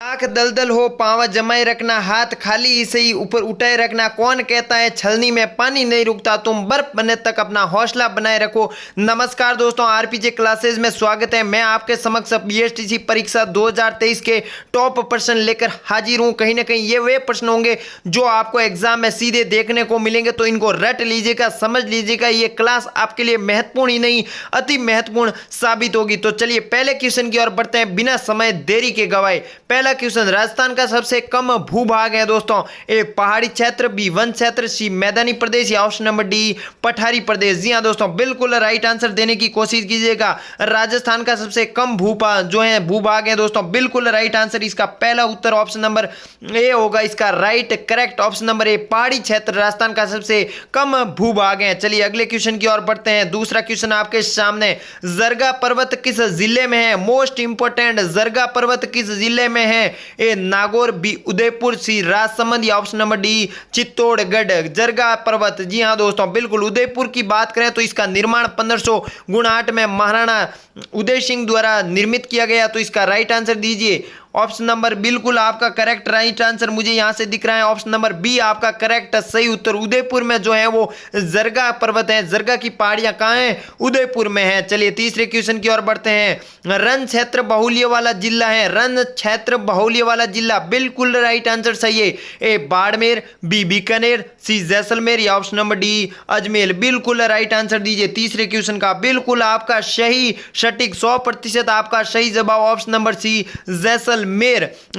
आंख दलदल हो पांव जमाए रखना, हाथ खाली ही सही ऊपर उठाए रखना। कौन कहता है छलनी में पानी नहीं रुकता, तुम बर्फ बनने तक अपना हौसला बनाए रखो। नमस्कार दोस्तों, आरपीजे क्लासेस में स्वागत है। मैं आपके समक्ष बीएसटीसी परीक्षा 2023 के टॉप प्रश्न लेकर हाजिर हूं। कहीं ना कहीं ये वे प्रश्न होंगे जो आपको एग्जाम में सीधे देखने को मिलेंगे, तो इनको रट लीजिएगा, समझ लीजिएगा। ये क्लास आपके लिए महत्वपूर्ण ही नहीं अति महत्वपूर्ण साबित होगी। तो चलिए पहले क्वेश्चन की ओर बढ़ते हैं बिना समय देरी के गवाए। पहला क्वेश्चन, राजस्थान का सबसे कम भूभाग है दोस्तों। ए पहाड़ी क्षेत्र, बी वन क्षेत्र, सी मैदानी प्रदेश या ऑप्शन नंबर डी पठारी प्रदेश। जी हां दोस्तों, बिल्कुल राइट आंसर देने की कोशिश कीजिएगा। राजस्थान का सबसे कम भूभाग है दोस्तों, बिल्कुल राइट आंसर। इसका पहला उत्तर ऑप्शन नंबर ए होगा इसका right correct option number A पहाड़ी क्षेत्र राजस्थान का सबसे कम भूभाग है। चलिए अगले क्वेश्चन की ओर बढ़ते हैं। दूसरा क्वेश्चन आपके सामने, जरगा पर्वत किस जिले में है? मोस्ट इंपोर्टेंट, जरगा पर्वत किस जिले में है? ए नागौर, बी उदयपुर, सी राजसमंद या ऑप्शन नंबर डी चित्तौड़गढ़। जरगा पर्वत, जी हां दोस्तों, बिल्कुल उदयपुर की बात करें तो इसका निर्माण 1558 में महाराणा उदय सिंह द्वारा निर्मित किया गया। तो इसका राइट आंसर दीजिए ऑप्शन नंबर, बिल्कुल आपका करेक्ट राइट आंसर मुझे यहां से दिख रहा है ऑप्शन नंबर बी आपका करेक्ट सही उत्तर। उदयपुर में जो है वो जरगा पर्वत है। जरगा की पहाड़ियां कहां हैं? उदयपुर में है। चलिए तीसरे क्वेश्चन की ओर बढ़ते हैं। रण क्षेत्र बाहुल्य वाला जिला है? रण क्षेत्र बाहुल्य वाला जिला, बिल्कुल राइट आंसर सही है। ए बाड़मेर, बी बीकानेर, सी जैसलमेर या ऑप्शन नंबर डी अजमेर। बिल्कुल राइट आंसर दीजिए तीसरे क्वेश्चन का। बिल्कुल आपका सही सटीक 100% आपका सही जवाब ऑप्शन नंबर सी जैसलमेर।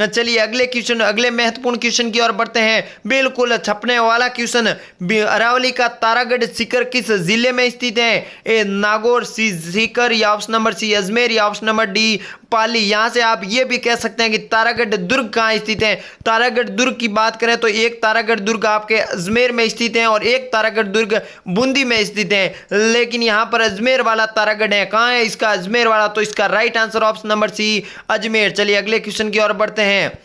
चलिए अगले क्वेश्चन, अगले महत्वपूर्ण क्वेश्चन की ओर बढ़ते हैं। बिल्कुल छपने वाला क्वेश्चन, अरावली का तारागढ़ शिखर किस जिले में स्थित है? ए नागौर, सी सीकर या ऑप्शन नंबर सी अजमेर या ऑप्शन नंबर डी पाली। यहां से आप ये भी कह सकते हैं कि तारागढ़ दुर्ग कहां स्थित है। तारागढ़ दुर्ग की बात करें तो एक तारागढ़ दुर्ग आपके अजमेर में स्थित है और एक तारागढ़ दुर्ग बूंदी में स्थित है, लेकिन यहां पर अजमेर वाला तारागढ़ है। कहां है इसका अजमेर वाला? तो इसका right answer option number C Ajmer. चलिए अगले क्वेश्चन की ओर बढ़ते हैं।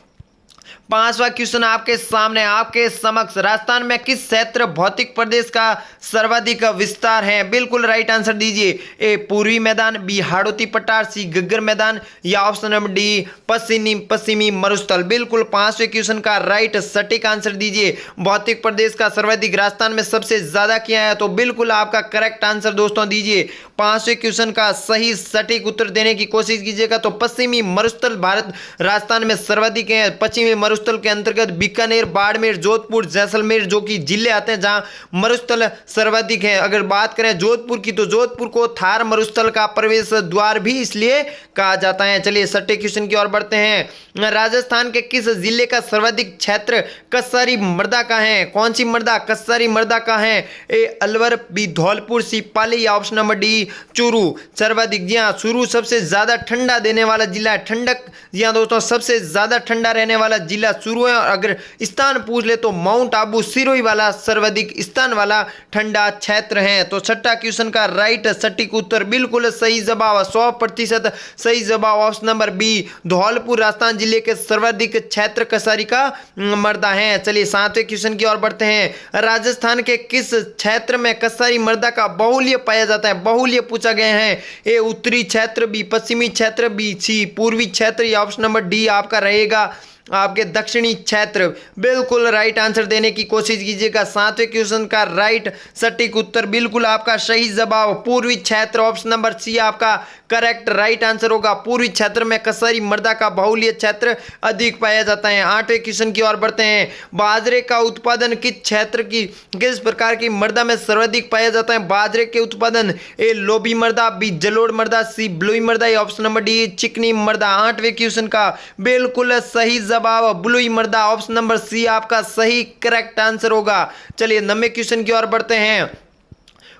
पांचवा क्वेश्चन आपके सामने, आपके समक्ष, राजस्थान में किस क्षेत्र भौतिक प्रदेश का सर्वाधिक विस्तार है? बिल्कुल राइट आंसर दीजिए। ए पूर्वी मैदान, बी हाड़ौती पठार, सी गग्गर मैदान या ऑप्शन नंबर डी पश्चिमी मरुस्थल। बिल्कुल पांचवें क्वेश्चन का राइट सटीक आंसर दीजिए। भौतिक प्रदेश का सर्वाधिक राजस्थान में सबसे ज्यादा क्या है? तो बिल्कुल आपका करेक्ट आंसर दोस्तों दीजिए। पांचवें क्वेश्चन का सही सटीक उत्तर देने की कोशिश कीजिएगा। तो पश्चिमी मरुस्थल भारत राजस्थान में सर्वाधिक है। पश्चिमी मरुस्थल के अंतर्गत बीकानेर, बाड़मेर, जोधपुर, जैसलमेर जो कि जिले आते हैं जहां मरुस्थल सर्वाधिक है। अगर बात करें जोधपुर की तो जोधपुर को थार मरुस्थल का प्रवेश द्वार भी इसलिए कहा जाता है। चलिए छठे क्वेश्चन की ओर बढ़ते हैं। राजस्थान के किस जिले का सर्वाधिक क्षेत्र कसारी मृदा का है? कौन सी मृदा? कसारी मृदा का है। ए अलवर, बी धौलपुर, सी पाली या ऑप्शन नंबर डी चूरू। सर्वाधिक, जी हाँ, चूरू सबसे ज्यादा ठंडा देने वाला जिला है। ठंडक, जी हाँ दोस्तों, सबसे ज्यादा ठंडा रहने वाला जिला चूरू है। और अगर स्थान पूछ ले तो माउंट आबू सिरोही वाला सर्वाधिक स्थान वाला ठंडा क्षेत्र है। तो छठा क्वेश्चन का राइट सटीक उत्तर बिल्कुल सही जवाब 100% सही जवाब option number B Dholpur Rajasthan जिले के सर्वाधिक क्षेत्र कसारी का मृदा है। चलिए सातवें क्वेश्चन की ओर बढ़ते हैं। राजस्थान के किस क्षेत्र में कसारी मृदा का बाहुल्य पाया जाता है? बाहुल्य पूछा गया है। ए उत्तरी क्षेत्र, बी पश्चिमी क्षेत्र, बी सी पूर्वी क्षेत्र या ऑप्शन नंबर डी आपका रहेगा आपके दक्षिणी क्षेत्र। बिल्कुल राइट आंसर देने की कोशिश कीजिएगा। सातवें क्वेश्चन का राइट सटीक उत्तर बिल्कुल आपका सही जवाब पूर्वी क्षेत्र ऑप्शन नंबर सी आपका करेक्ट राइट आंसर होगा। पूर्वी क्षेत्र में कसारी मृदा का बाहुल्य क्षेत्र अधिक पाया जाता है। आठवें क्वेश्चन की ओर बढ़ते हैं। बाजरे का उत्पादन किस प्रकार की मृदा में सर्वाधिक पाया जाता है? बाजरे के उत्पादन, ए लोबी मृदा, बी जलोढ़ मृदा, सी ब्लूई मृदा या ऑप्शन नंबर डी चिकनी मृदा। आठवें क्वेश्चन का बिल्कुल सही जवाब ब्लूई मृदा ऑप्शन नंबर सी आपका सही करेक्ट आंसर होगा। चलिए 9वें क्वेश्चन की ओर बढ़ते हैं।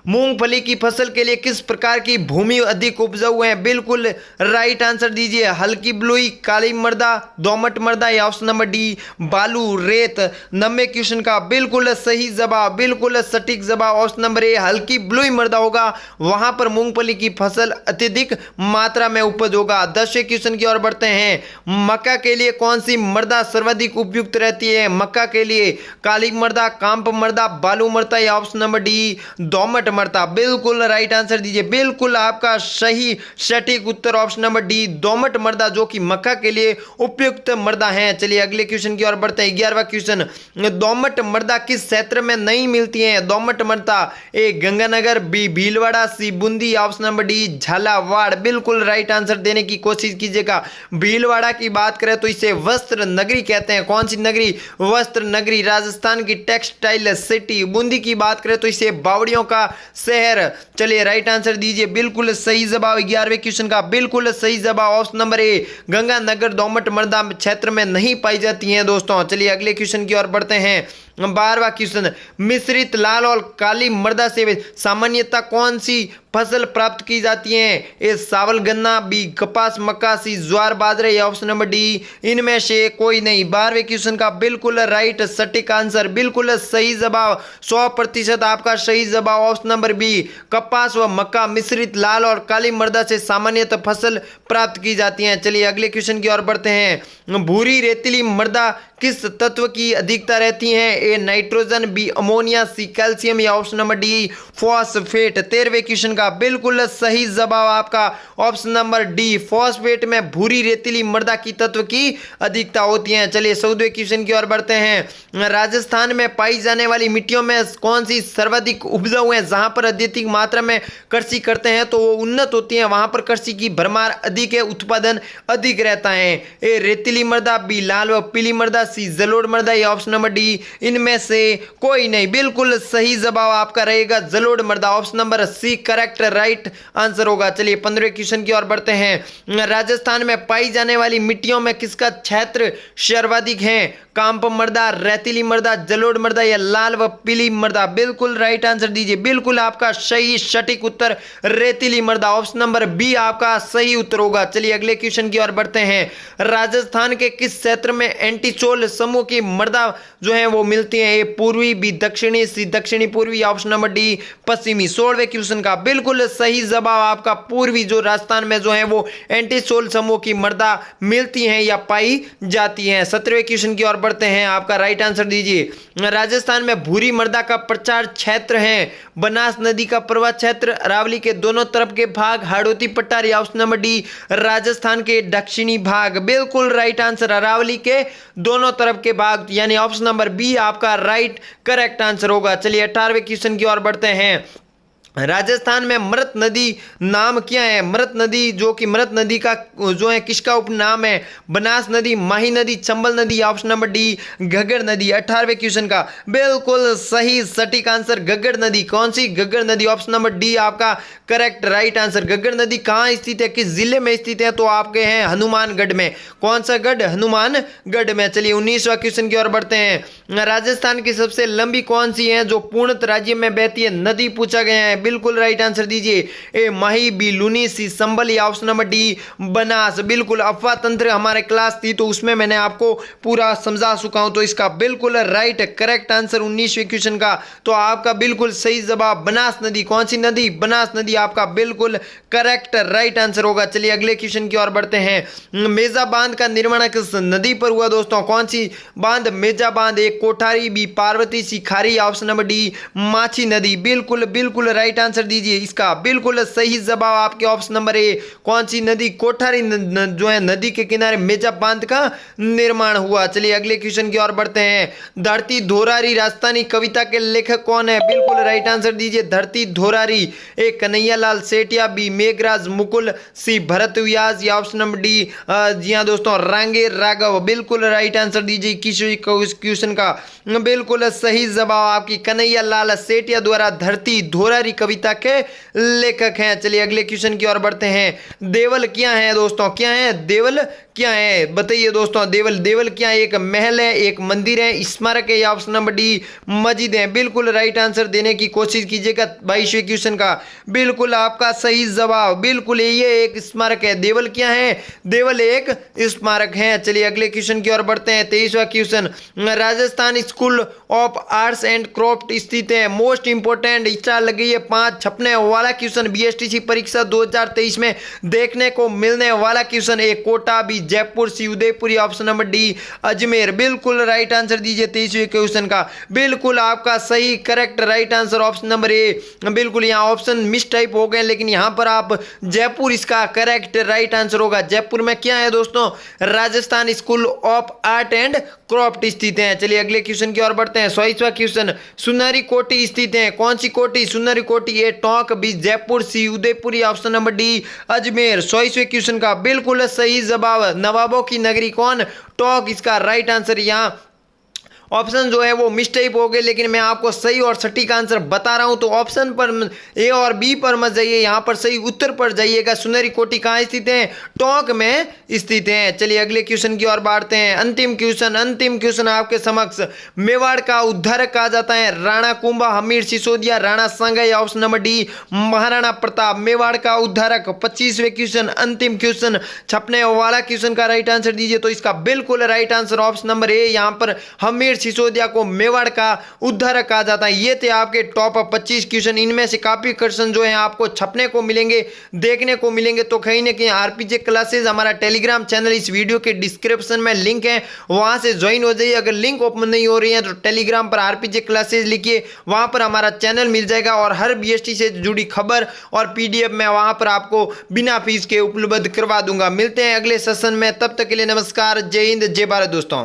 मूंगफली की फसल के लिए किस प्रकार की भूमि अधिक उपजाऊ है? बिल्कुल राइट आंसर दीजिए। हल्की बलुई, काली मृदा, दोमट मृदा या ऑप्शन नंबर डी बालू रेत। 9वें क्वेश्चन का बिल्कुल सही जवाब, बिल्कुल सटीक जवाब ऑप्शन नंबर ए हल्की बलुई मृदा होगा। वहां पर मूंगफली की फसल अत्यधिक मात्रा में उपज होगा। 10वें क्वेश्चन की ओर बढ़ते हैं। मक्का के लिए कौन सी मृदा सर्वाधिक उपयुक्त रहती है? मक्का के लिए काली मृदा, कांप मृदा, बालू मृदा या ऑप्शन नंबर डी दोमट मृदा, बिल्कुल राइट आंसर दीजिए। बिल्कुल आपका सही सटीक उत्तर ऑप्शन नंबर डी दोमट मृदा, जो कि मक्का के लिए उपयुक्त मृदा है। चलिए अगले क्वेश्चन की ओर बढ़ते हैं। 11वां क्वेश्चन, दोमट मृदा किस क्षेत्र में नहीं मिलती है? दोमट मृदा A Ganganagar, B Bhilwara, C Bundi, option number D Jhalawar. बिल्कुल राइट आंसर देने की कोशिश कीजिएगा। भीलवाड़ा की बात करें तो इसे वस्त्र नगरी कहते हैं। कौन सी नगरी? वस्त्र नगरी, राजस्थान की टेक्सटाइल सिटी। बूंदी की बात करें तो इसे बावड़ियों का शहर। चलिए राइट आंसर दीजिए। बिल्कुल सही जवाब 11वें क्वेश्चन का बिल्कुल सही जवाब ऑप्शन नंबर ए गंगानगर दोमट मृदा क्षेत्र में नहीं पाई जाती है दोस्तों। चलिए अगले क्वेश्चन की ओर बढ़ते हैं। 12वां क्वेश्चन, मिश्रित लाल और काली मृदा से सामान्यतः कौन सी फसल प्राप्त की जाती है? ए चावल गन्ना, बी कपास मक्का, सी ज्वार बाजरे, या ऑप्शन नंबर डी इनमें से कोई नहीं। 12वें क्वेश्चन का बिल्कुल राइट सटीक आंसर, बिल्कुल सही जवाब 100% आपका सही जवाब ऑप्शन नंबर बी कपास व मक्का मिश्रित लाल और काली मृदा से सामान्यतः फसल प्राप्त की जाती है। चलिए अगले क्वेश्चन की ओर बढ़ते हैं। भूरी रेतीली मृदा किस तत्व की अधिकता रहती है? A nitrogen, B ammonia, C calcium, या ऑप्शन नंबर डी फॉस्फेट। 13वें क्वेश्चन का बिल्कुल सही जवाब आपका ऑप्शन नंबर डी फॉस्फेट में भूरी रेतीली मृदा की तत्व की अधिकता होती है। चलिए 14वें क्वेश्चन की ओर बढ़ते हैं। राजस्थान में पाई जाने वाली मिट्टियों में कौन सी सर्वाधिक उपजाऊ है? जहां पर अत्यधिक मात्रा में कृषि करते हैं तो वो उन्नत होती है, वहां पर कृषि की भरमार अधिक है, उत्पादन अधिक रहता है। ए रेतीली मृदा, बी लाल व पीली मृदा, सी जलोढ़ मृदा, या ऑप्शन नंबर डी इनमें से कोई नहीं। बिल्कुल सही जवाब आपका रहेगा जलोढ़ मृदा, option number C correct right answer होगा। चलिए 15वें क्वेश्चन की ओर बढ़ते हैं। राजस्थान में पाई जाने वाली मिट्टियों में किसका क्षेत्र सर्वाधिक है? कांप मृदा, रेतीली मृदा, जलोढ़ मृदा, या लाल व पीली मृदा। बिल्कुल राइट आंसर दीजिए। बिल्कुल आपका सही सटीक उत्तर रेतीली मृदा, ऑप्शन नंबर बी आपका सही उत्तर होगा। चलिए अगले क्वेश्चन की ओर बढ़ते हैं। राजस्थान के किस क्षेत्र में एंटीचोल समूह की मृदा जो है वो मिलती है? ए पूर्वी, बी दक्षिणी, सी दक्षिणी पूर्वी, ऑप्शन नंबर डी पश्चिमी। 16वें क्वेश्चन का बिल्कुल सही जवाब आपका पूर्वी, जो राजस्थान में जो है वो एंटीचोल समूह की मृदा मिलती है या पाई जाती है। 17वें क्वेश्चन की ओर बढ़ते हैं। आपका राइट आंसर दीजिए। राजस्थान में भूरी मृदा का प्रचार क्षेत्र है? बनास नदी का प्रवाह क्षेत्र, अरावली के दोनों तरफ के भाग, हाड़ौती पट्टार, या ऑप्शन नंबर डी राजस्थान के दक्षिणी भाग। बिल्कुल राइट आंसर अरावली के दोनों तरफ के भाग, यानी ऑप्शन नंबर बी आपका राइट करेक्ट आंसर होगा। चलिए 18वें क्वेश्चन की ओर बढ़ते हैं। राजस्थान में मृत नदी नाम क्या है? मृत नदी, जो कि मृत नदी का जो है किसका उपनाम है? बनास नदी, माही नदी, चंबल नदी, ऑप्शन नंबर डी घग्गर नदी। 18वें क्वेश्चन का बिल्कुल सही सटीक आंसर घग्गर नदी। कौन सी? घग्गर नदी, ऑप्शन नंबर डी आपका करेक्ट राइट आंसर। घग्गर नदी कहाँ स्थित है, किस जिले में स्थित है? तो आपके हैं हनुमानगढ़ में। कौन सा गढ़? हनुमानगढ़ में। चलिए 19वां क्वेश्चन की ओर बढ़ते हैं। राजस्थान की सबसे लंबी कौन सी है जो पूर्णत राज्य में बहती है नदी पूछा गया है? बिल्कुल राइट आंसर दीजिए। ए माही, बी लूनी, सी संबल, या ऑप्शन नंबर डी बनास। बिल्कुल अफवाह तंत्र हमारे क्लास थी तो उसमें मैंने आपको पूरा समझा चुका हूं, तो इसका बिल्कुल राइट करेक्ट आंसर 19वें क्वेश्चन का तो आपका बिल्कुल सही जवाब बनास नदी। कौन सी नदी? बनास नदी आपका बिल्कुल करेक्ट राइट आंसर होगा। चलिए अगले क्वेश्चन की ओर बढ़ते हैं। मेजा बांध का निर्माण किस नदी पर हुआ दोस्तों? कौन सी बांध? मेजा बांध। एक कोठारी, बी पार्वती, सी खारी, ऑप्शन नंबर डी माछी नदी। बिल्कुल राइट आंसर दीजिए। इसका बिल्कुल सही जवाब आपके ऑप्शन नंबर ए कौन सी नदी? कोठारी जो है नदी के किनारे मेजा बांध का निर्माण हुआ। चलिए अगले क्वेश्चन की ओर बढ़ते हैं। धरती धोरारी राजस्थानी कविता के लेखक कौन है? बिल्कुल राइट आंसर दीजिए। धरती धोरारी। ए कन्हैयालाल सेठिया, बी मेघराज मुकुल, सी भरत व्यास, या ऑप्शन नंबर डी जी हाँ दोस्तों रांगे राघव। बिल्कुल राइट आंसर दीजिए किसी क्वेश्चन का बिल्कुल सही जवाब आपकी कन्हैयालाल सेठिया द्वारा धरती धोरारी कविता के लेखक हैं। चलिए अगले क्वेश्चन की ओर बढ़ते हैं। देवल क्या है दोस्तों? क्या है देवल? क्या है बताइए दोस्तों? देवल क्या है? एक महल है, एक मंदिर है, स्मारक है, या ऑप्शन नंबर डी मस्जिद है। बिल्कुल राइट आंसर देने की कोशिश कीजिएगा 22वें क्वेश्चन का। बिल्कुल आपका सही जवाब बिल्कुल ये एक स्मारक है। देवल क्या है? देवल एक स्मारक है। चलिए अगले क्वेश्चन की ओर बढ़ते हैं। 23वां question. Rajasthan school of arts and craft स्थित है। मोस्ट इंपोर्टेंट इच्छा लगी है 5 छपने वाला क्वेश्चन बीएसटीसी परीक्षा 2023 में देखने को मिलने वाला क्वेश्चन। एक Kota, B Jaipur, C Udaipur, option number D Ajmer. बिल्कुल राइट आंसर दीजिए 23वें क्वेश्चन का। बिल्कुल आपका सही correct right answer option number A. बिल्कुल यहाँ ऑप्शन मिस टाइप हो गए, लेकिन यहाँ पर आप जयपुर इसका करेक्ट राइट आंसर होगा। जयपुर में क्या है दोस्तों? Rajasthan school of art and craft स्थित है। चलिए अगले क्वेश्चन की ओर बढ़ते हैं। 100वां क्वेश्चन, सुनहरी कोठी स्थित है। कौन सी कोठी? सुनहरी कोठी, A Tonk, B Jaipur, C Udaipur, option number D Ajmer. 100वें क्वेश्चन का बिल्कुल सही जवाब नवाबों की नगरी कौन? टोंक इसका राइट आंसर। यहाँ ऑप्शन जो है वो मिस्टेक हो गए, लेकिन मैं आपको सही और सटीक आंसर बता रहा हूं, तो ऑप्शन पर ए और बी पर मत जाइए, यहां पर सही उत्तर पर जाइएगा। सुनहरी कोठी कहां स्थित है? टोंक में स्थित है। चलिए अगले क्वेश्चन की ओर बढ़ते हैं। अंतिम क्वेश्चन आपके समक्ष। मेवाड़ का उद्धारक कहा जाता है। Rana Kumbha, Hamir Sisodiya, Rana Sanga, option number D Maharana Pratap. Mewar का उद्धारक। 25वें क्वेश्चन अंतिम क्वेश्चन, छपने वाला क्वेश्चन का राइट आंसर दीजिए, तो इसका बिल्कुल right answer option number A. यहां पर हमीर सिसोदिया को मेवाड़ का उद्धारक कहा जाता है। ये थे आपके टॉप 25 क्वेश्चन। इनमें से काफी क्वेश्चन जो है आपको छपने को मिलेंगे, देखने को मिलेंगे, तो कहीं ना कहीं आरपीजे क्लासेस हमारा टेलीग्राम चैनल इस वीडियो के डिस्क्रिप्शन में लिंक है, वहां से ज्वाइन हो जाइए। अगर लिंक ओपन नहीं हो रही है तो टेलीग्राम पर आरपीजे क्लासेस लिखिए, वहां पर हमारा चैनल मिल जाएगा और हर बीएसटी से जुड़ी खबर और पीडीएफ में वहां पर आपको बिना फीस के उपलब्ध करवा दूंगा। मिलते हैं अगले सेशन में, तब तक के लिए नमस्कार, जय हिंद, जय भारत दोस्तों।